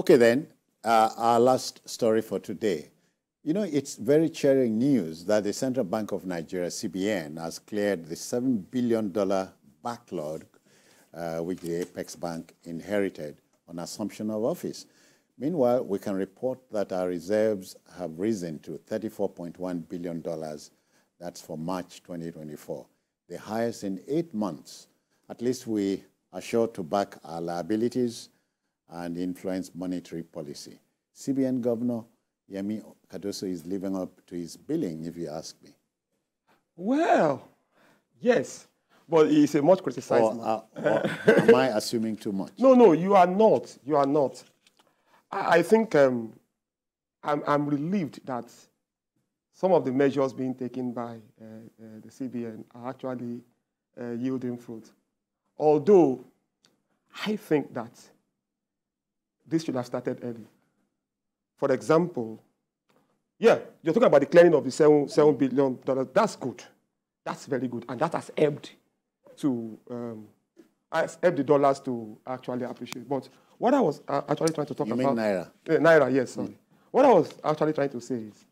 Okay, then, our last story for today. You know, it's very cheering news that the Central Bank of Nigeria, CBN, has cleared the $7 billion backlog which the Apex Bank inherited on assumption of office. Meanwhile, we can report that our reserves have risen to $34.1 billion. That's for March 2024, the highest in 8 months. At least we are sure to back our liabilities and influence monetary policy. CBN Governor Yemi Cardoso is living up to his billing, if you ask me. Well, yes, but he's a much criticized man. Or am I assuming too much? No, you are not. You are not. I think I'm relieved that some of the measures being taken by the CBN are actually yielding fruit. Although I think that this should have started early. For example, yeah, you're talking about the clearing of the $7 billion. That's good. That's very good. And that has helped the dollars to actually appreciate. But what I was actually trying to talk about... You mean Naira? Naira, yes, sorry. What I was actually trying to say is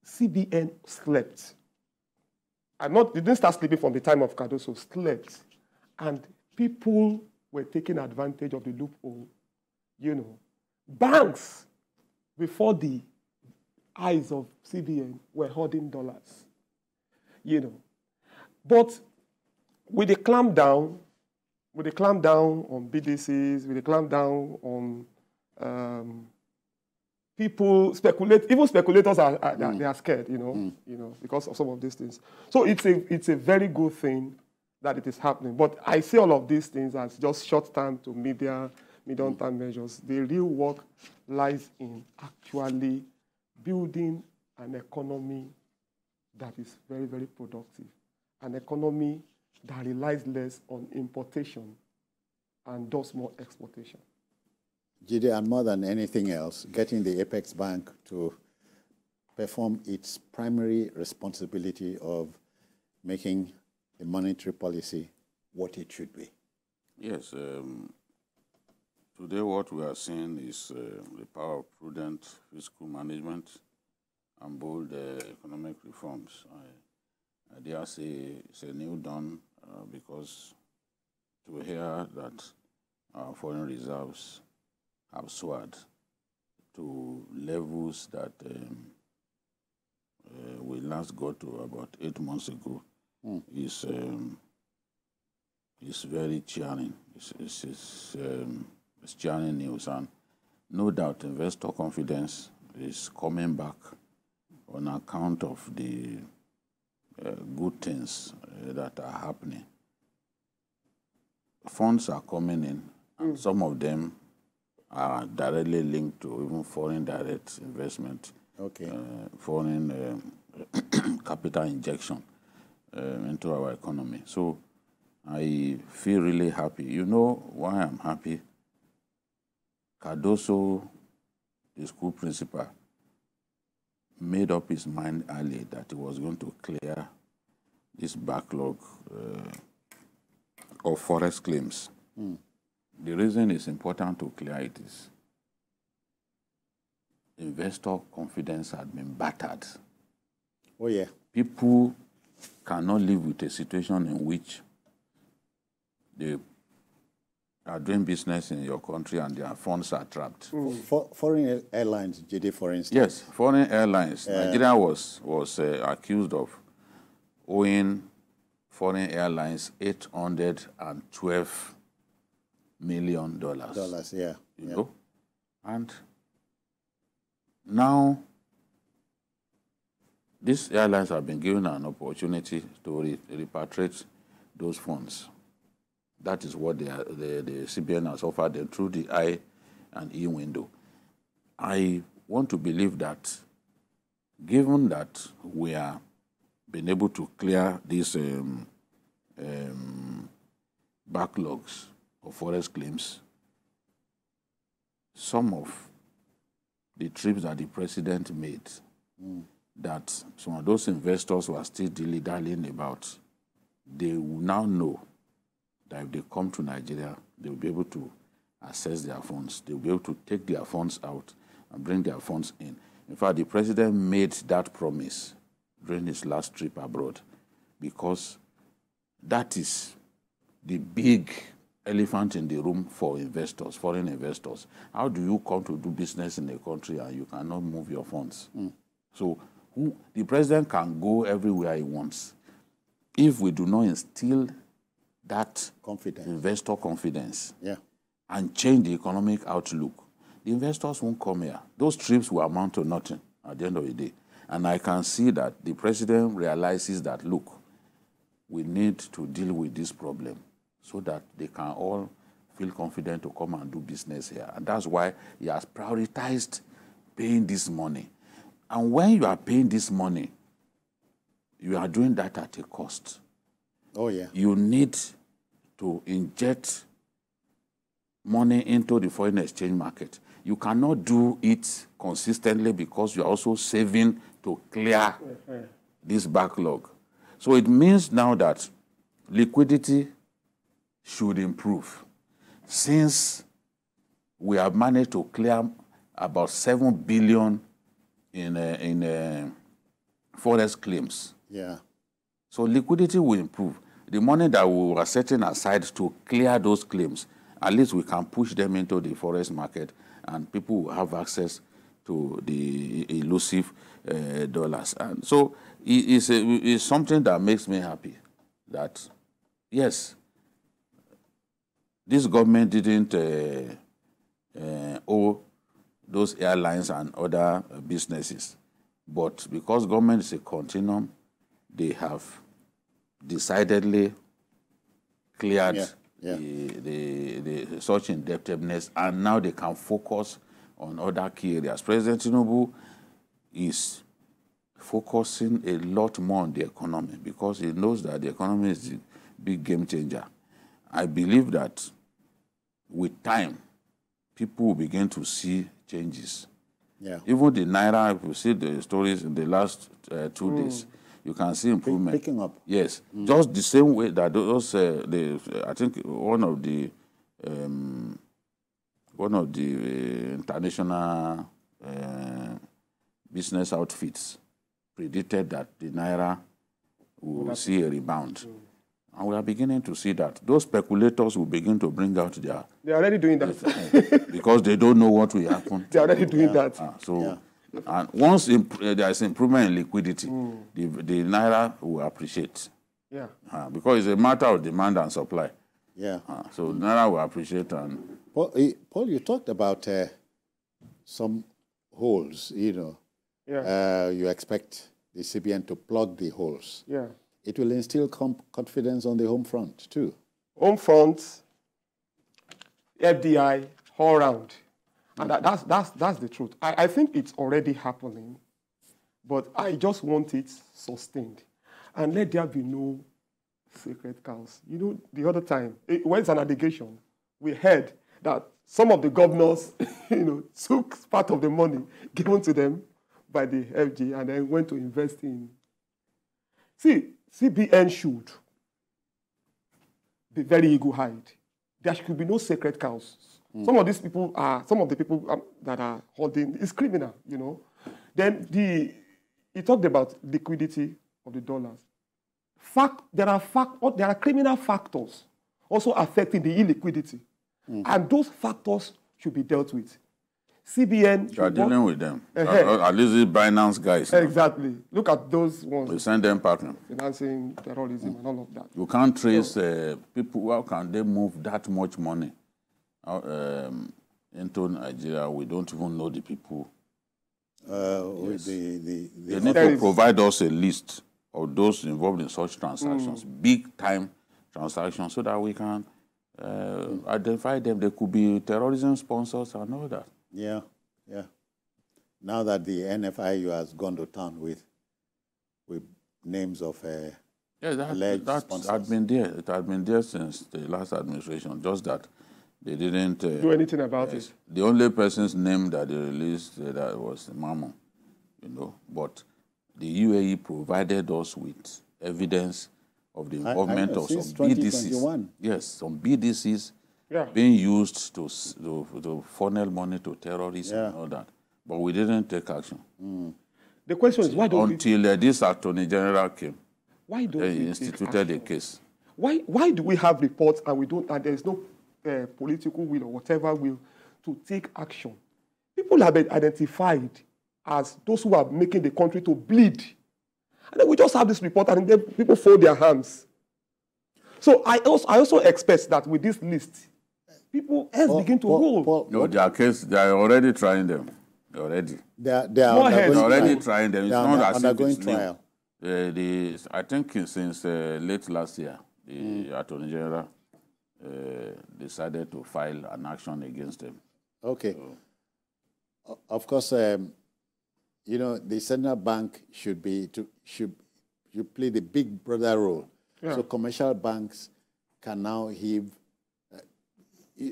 CBN slept. They didn't start sleeping from the time of Cardoso, slept. And people were taking advantage of the loophole. You know, banks, before the eyes of CBN, were hoarding dollars. You know. But with the clamp down on BDCs, with the clamp down on people speculate, even speculators they are scared, you know, because of some of these things. So it's a very good thing that it is happening. But I see all of these things as just short-term to medium-term measures. The real work lies in actually building an economy that is very, very productive, an economy that relies less on importation and does more exportation. Jide, and more than anything else, getting the Apex Bank to perform its primary responsibility of making the monetary policy what it should be. Yes. Today what we are seeing is the power of prudent fiscal management and bold economic reforms. I dare say it's a new dawn because to hear that our foreign reserves have soared to levels that we last got to about 8 months ago is very cheering. It's cheering news, and no doubt investor confidence is coming back on account of the good things that are happening. Funds are coming in, and some of them are directly linked to even foreign direct investment, foreign capital injection into our economy. So I feel really happy. You know why I'm happy? Cardoso, the school principal, made up his mind early that he was going to clear this backlog of Forex claims. The reason it's important to clear it is investor confidence had been battered. Oh, yeah. People cannot live with a situation in which they are doing business in your country and their funds are trapped. Foreign airlines, JD, for instance. Yes, foreign airlines. Nigeria was accused of owing foreign airlines $812 million. Yeah. You know? And now these airlines have been given an opportunity to repatriate those funds. That is what the CBN has offered them through the I and E window. I want to believe that given that we are been able to clear these backlogs of Forex claims, some of the trips that the president made, that some of those investors were still dilly-dallying about, they will now know that if they come to Nigeria, they will be able to access their funds. They'll be able to take their funds out and bring their funds in. In fact, the president made that promise during his last trip abroad, because that is the big elephant in the room for investors, foreign investors. How do you come to do business in a country and you cannot move your funds? So the president can go everywhere he wants. If we do not instill that investor confidence and change the economic outlook, the investors won't come here. Those trips will amount to nothing at the end of the day. And I can see that the president realizes that, look, we need to deal with this problem so that they can all feel confident to come and do business here. And that's why he has prioritized paying this money. And when you are paying this money, you are doing that at a cost. Oh, yeah. You need to inject money into the foreign exchange market. You cannot do it consistently because you're also saving to clear this backlog. So it means now that liquidity should improve. Since we have managed to clear about 7 billion in Forex claims. Yeah. So liquidity will improve. The money that we were setting aside to clear those claims, at least we can push them into the Forex market and people will have access to the elusive dollars. And so it's something that makes me happy that, yes, this government didn't owe those airlines and other businesses. But because government is a continuum, they have decidedly cleared the such indebtedness, and now they can focus on other key areas. President Tinubu is focusing a lot more on the economy because he knows that the economy is the big game changer. I believe that with time, people will begin to see changes. Yeah. Even the Naira, if you see the stories in the last 2 days, you can see improvement. Picking up. Yes. Just the same way that those, I think one of the international business outfits predicted that the Naira will see a rebound. And we are beginning to see that. Those speculators will begin to bring out their... They're already doing that. because they don't know what will happen. They're already doing that. And once there is improvement in liquidity, the Naira will appreciate. Yeah. Because it's a matter of demand and supply. Yeah. So Naira will appreciate. And Paul, you talked about some holes, you know. Yeah. You expect the CBN to plug the holes. Yeah. It will instill confidence on the home front, too. Home front, FDI, all around. And that's the truth. I think it's already happening, but I just want it sustained. And let there be no sacred cows. You know, the other time, when it's an allegation, we heard that some of the governors, took part of the money given to them by the FG and then went to invest in. See, CBN should be very eagle-eyed. There should be no sacred cows. Some of the people that are holding, it's criminal, you know. Then he talked about liquidity of the dollars. There are criminal factors also affecting the illiquidity. And those factors should be dealt with. CBN... You are dealing with them. At least the Binance guys. Exactly. Look at those ones. We send them packing. Financing terrorism and all of that. You can't trace people. How can they move that much money into Nigeria? We don't even know the people. Yes. They need to provide us a list of those involved in such transactions, big-time transactions, so that we can identify them. They could be terrorism sponsors and all that. Yeah, yeah. Now that the NFIU has gone to town with names of alleged sponsors. Had been there. It had been there since the last administration, just that they didn't do anything about it. The only person's name that they released that was Mammon, But the UAE provided us with evidence of the involvement of some BDCs. Yes, some BDCs being used to funnel money to terrorists and all that. But we didn't take action. The question is, why don't until this Attorney General came? Why don't he instituted a case? Why do we have reports and we don't? And there is no political will or whatever will to take action? People have been identified as those who are making the country to bleed, and then we just have this report, and then people fold their hands. So I also expect that with this list, people begin to roll. No, their case, they are already trying them. Already. They are already trying them. It's not as if undergoing it's trial. I think since late last year, the Attorney General decided to file an action against them. Okay. So, of course, you know, the central bank should play the big brother role. So commercial banks can now heave.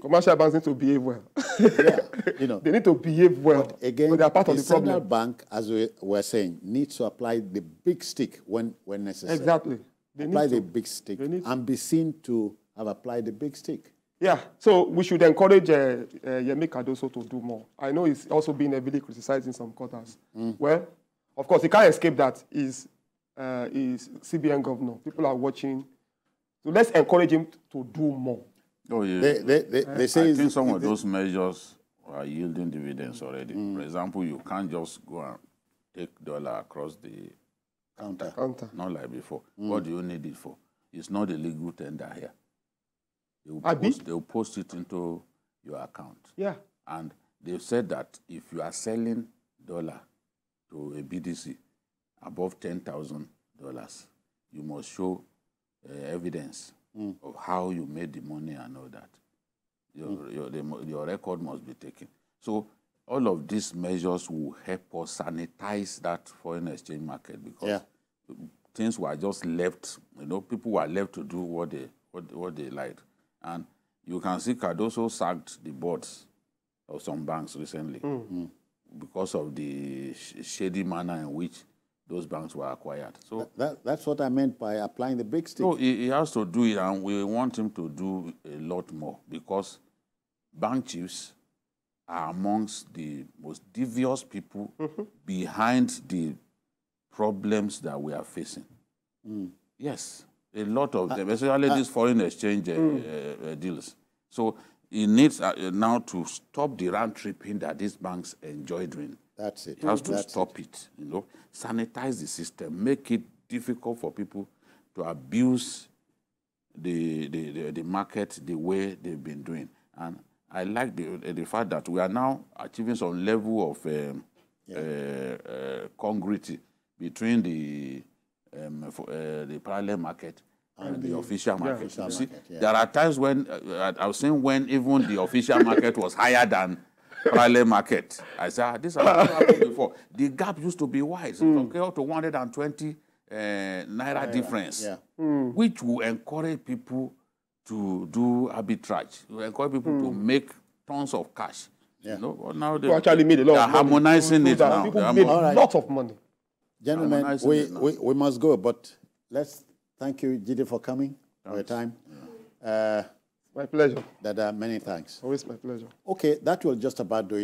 Commercial banks need to behave well. You know, they need to behave well. But again, they are part of the central problem. bank, as we were saying, needs to apply the big stick when necessary. Exactly. They apply need the to. big stick and be seen to have applied the big stick. Yeah, so we should encourage Yemi Cardoso to do more. I know he's also been heavily criticized in some quarters. Well, of course, he can't escape that he's CBN governor. People are watching. So let's encourage him to do more. Oh, yeah. They say I think some of those measures are yielding dividends already. For example, you can't just go and take dollar across the counter. Not like before. What do you need it for? It's not a legal tender here. They will post it into your account. Yeah. And they've said that if you are selling dollar to a BDC above $10,000, you must show evidence of how you made the money and all that. Your record must be taken. So all of these measures will help us sanitize that foreign exchange market, because things were just left, you know, people were left to do what they liked. And you can see Cardoso sacked the boards of some banks recently because of the shady manner in which those banks were acquired. So that's what I meant by applying the big stick. So he has to do it, and we want him to do a lot more, because bank chiefs are amongst the most devious people behind the problems that we are facing. Yes, a lot of them, especially these foreign exchange deals. So he needs now to stop the round tripping that these banks enjoy doing. That's it. He has to stop it. You know, sanitize the system, make it difficult for people to abuse the market the way they've been doing. And I like the fact that we are now achieving some level of congruity between the parallel market and the official market. You see, there are times when I was saying when even the official market was higher than parallel market. I said, this has never happened before. The gap used to be wide. So compared to 120 naira difference, which will encourage people to do arbitrage. It will encourage people to make tons of cash. You know, but now they actually made a lot of money. Harmonizing it now. People made a lot of money. Gentlemen, we must go, but let's thank you, Jide, for coming, for your time. My pleasure. Dada, many thanks. Always my pleasure. Okay, that will just about do it.